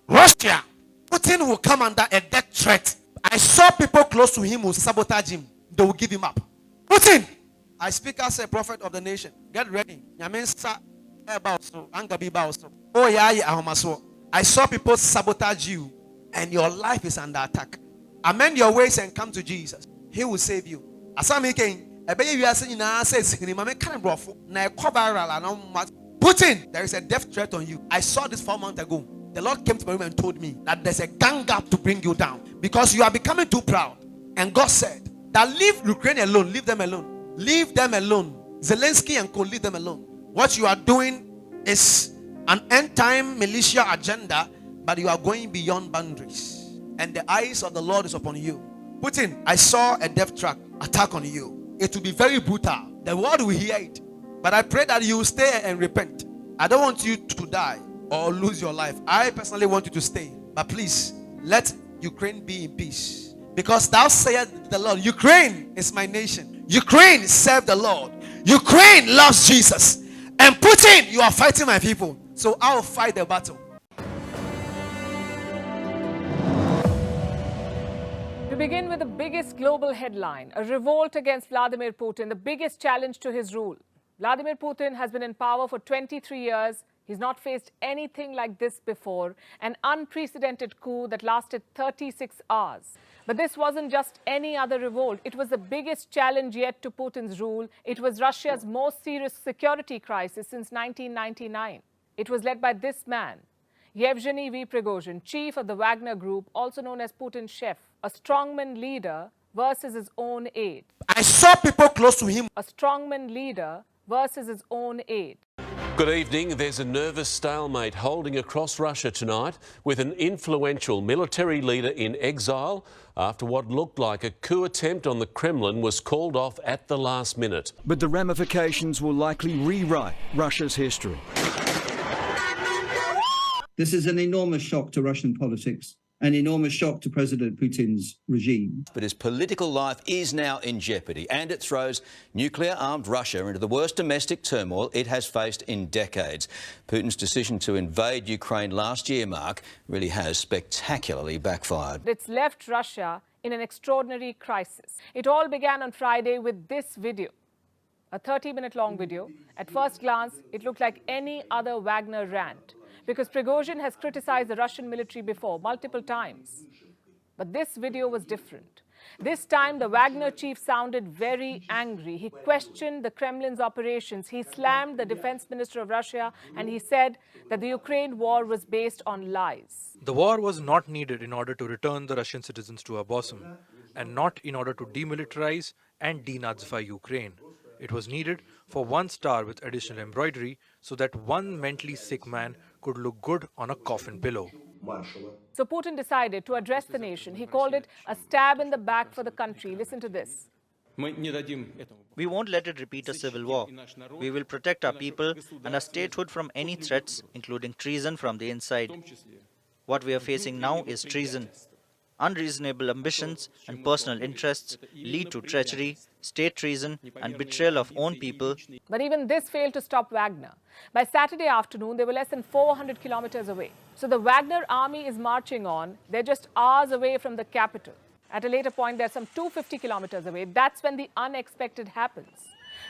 Russia, Putin will come under a death threat. I saw people close to him who sabotage him. They will give him up. Putin, I speak as a prophet of the nation. Get ready. Oh yeah, I saw people sabotage you, and your life is under attack. Amend your ways and come to Jesus. He will save you. Putin, there is a death threat on you. I saw this 4 months ago. The Lord came to my room and told me that there's a gang up to bring you down because you are becoming too proud. And God said that leave Ukraine alone, leave them alone, leave them alone. Zelensky and co, leave them alone. What you are doing is an end time militia agenda, but you are going beyond boundaries. And the eyes of the Lord is upon you. Putin, I saw a death trap attack on you. It will be very brutal. The world will hear it. But I pray that you will stay and repent. I don't want you to die or lose your life. I personally want you to stay. But please, let Ukraine be in peace. Because thou sayest the Lord, Ukraine is my nation. Ukraine serve the Lord. Ukraine loves Jesus. And Putin, you are fighting my people. So I will fight the battle. To begin with the biggest global headline, a revolt against Vladimir Putin, the biggest challenge to his rule. Vladimir Putin has been in power for 23 years. He's not faced anything like this before, an unprecedented coup that lasted 36 hours. But this wasn't just any other revolt. It was the biggest challenge yet to Putin's rule. It was Russia's most serious security crisis since 1999. It was led by this man, Yevgeny V. Prigozhin, chief of the Wagner group, also known as Putin's chef, a strongman leader versus his own aide. I saw people close to him. A strongman leader versus his own aide. Good evening. There's a nervous stalemate holding across Russia tonight with an influential military leader in exile after what looked like a coup attempt on the Kremlin was called off at the last minute. But the ramifications will likely rewrite Russia's history. This is an enormous shock to Russian politics, an enormous shock to President Putin's regime. But his political life is now in jeopardy, and it throws nuclear-armed Russia into the worst domestic turmoil it has faced in decades. Putin's decision to invade Ukraine last year, Mark, really has spectacularly backfired. It's left Russia in an extraordinary crisis. It all began on Friday with this video, a 30-minute long video. At first glance, it looked like any other Wagner rant, because Prigozhin has criticized the Russian military before, multiple times. But this video was different. This time, the Wagner chief sounded very angry. He questioned the Kremlin's operations. He slammed the defense minister of Russia, and he said that the Ukraine war was based on lies. The war was not needed in order to return the Russian citizens to our bosom, and not in order to demilitarize and denazify Ukraine. It was needed for one star with additional embroidery so that one mentally sick man could look good on a coffin pillow. So Putin decided to address the nation. He called it a stab in the back for the country. Listen to this. We won't let it repeat a civil war. We will protect our people and our statehood from any threats, including treason from the inside. What we are facing now is treason. Unreasonable ambitions and personal interests lead to treachery, state treason, and betrayal of own people. But even this failed to stop Wagner. By Saturday afternoon, they were less than 400 kilometers away. So the Wagner army is marching on. They're just hours away from the capital. At a later point, they're some 250 kilometers away. That's when the unexpected happens.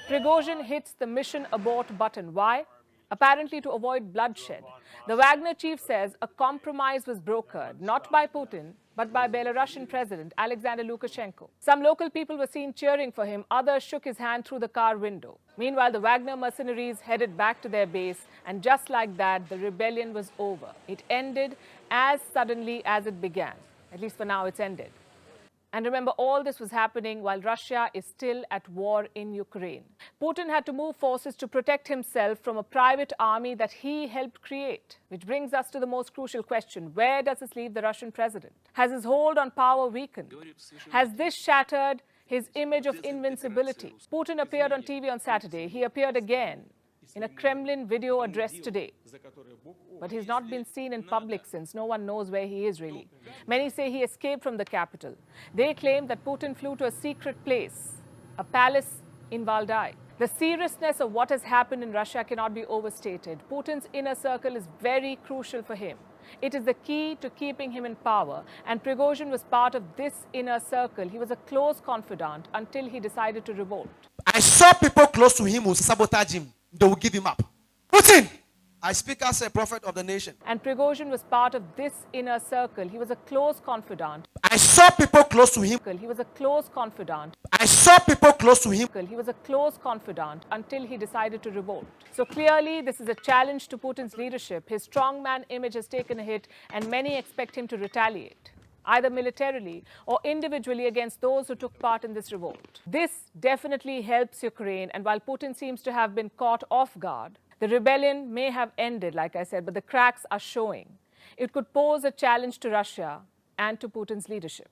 Prigozhin hits the mission abort button. Why? Apparently to avoid bloodshed. The Wagner chief says a compromise was brokered, not by Putin, but by Belarusian President Alexander Lukashenko. Some local people were seen cheering for him. Others shook his hand through the car window. Meanwhile, the Wagner mercenaries headed back to their base, and just like that, the rebellion was over. It ended as suddenly as it began. At least for now, it's ended. And remember, all this was happening while Russia is still at war in Ukraine. Putin had to move forces to protect himself from a private army that he helped create. Which brings us to the most crucial question. Where does this leave the Russian president? Has his hold on power weakened? Has this shattered his image of invincibility? Putin appeared on TV on Saturday. He appeared again in a Kremlin video address today. But he's not been seen in public since. No one knows where he is really. Many say he escaped from the capital. They claim that Putin flew to a secret place, a palace in Valdai. The seriousness of what has happened in Russia cannot be overstated. Putin's inner circle is very crucial for him. It is the key to keeping him in power, and Prigozhin was part of this inner circle. He was a close confidant until he decided to revolt. I saw people close to him who sabotage him. They will give him up. Putin! I speak as a prophet of the nation. And Prigozhin was part of this inner circle. He was a close confidant. I saw people close to him. He was a close confidant. I saw people close to him. He was a close confidant until he decided to revolt. So clearly, this is a challenge to Putin's leadership. His strongman image has taken a hit, and many expect him to retaliate, either militarily or individually, against those who took part in this revolt. This definitely helps Ukraine, and while Putin seems to have been caught off guard, the rebellion may have ended, like I said, but the cracks are showing. It could pose a challenge to Russia and to Putin's leadership.